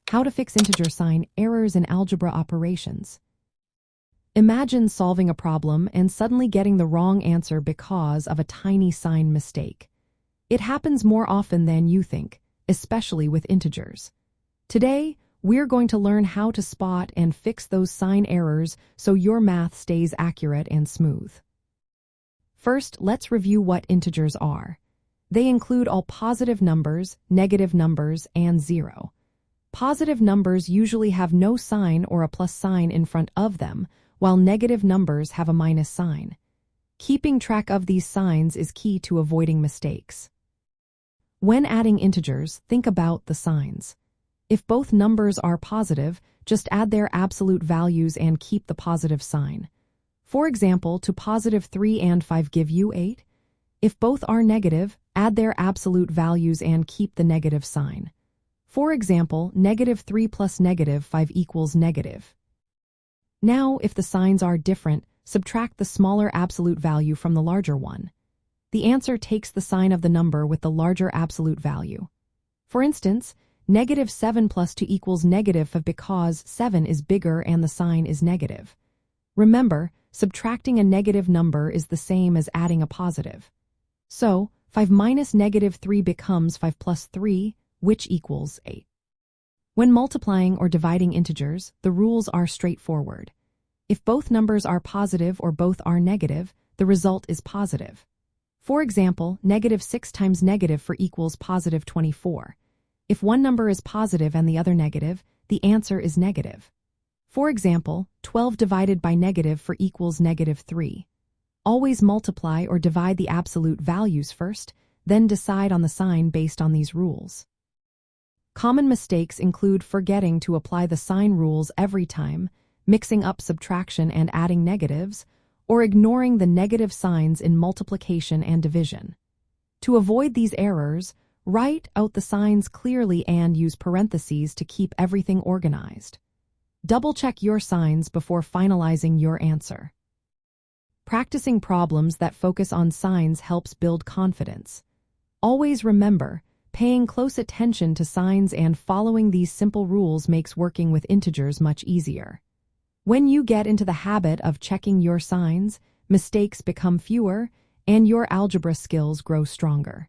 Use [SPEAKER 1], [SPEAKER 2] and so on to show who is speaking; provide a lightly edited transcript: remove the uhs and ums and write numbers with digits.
[SPEAKER 1] How to fix integer sign errors in algebra operations. Imagine solving a problem and suddenly getting the wrong answer because of a tiny sign mistake. It happens more often than you think, especially with integers. Today, we're going to learn how to spot and fix those sign errors so your math stays accurate and smooth. First, let's review what integers are. They include all positive numbers, negative numbers, and zero. Positive numbers usually have no sign or a plus sign in front of them, while negative numbers have a minus sign. Keeping track of these signs is key to avoiding mistakes. When adding integers, think about the signs. If both numbers are positive, just add their absolute values and keep the positive sign. For example, to positive 3 and 5 give you 8. If both are negative, add their absolute values and keep the negative sign. For example, negative 3 plus negative 5 equals negative. Now, if the signs are different, subtract the smaller absolute value from the larger one. The answer takes the sign of the number with the larger absolute value. For instance, negative 7 plus 2 equals negative 5 because 7 is bigger and the sign is negative. Remember, subtracting a negative number is the same as adding a positive. So, 5 minus negative 3 becomes 5 plus 3, which equals 8. When multiplying or dividing integers, the rules are straightforward. If both numbers are positive or both are negative, the result is positive. For example, negative 6 times negative 4 equals positive 24. If one number is positive and the other negative, the answer is negative. For example, 12 divided by negative 4 equals negative 3. Always multiply or divide the absolute values first, then decide on the sign based on these rules. Common mistakes include forgetting to apply the sign rules every time, mixing up subtraction and adding negatives, or ignoring the negative signs in multiplication and division. To avoid these errors, write out the signs clearly and use parentheses to keep everything organized. Double-check your signs before finalizing your answer. Practicing problems that focus on signs helps build confidence. Always remember, paying close attention to signs and following these simple rules makes working with integers much easier. When you get into the habit of checking your signs, mistakes become fewer, and your algebra skills grow stronger.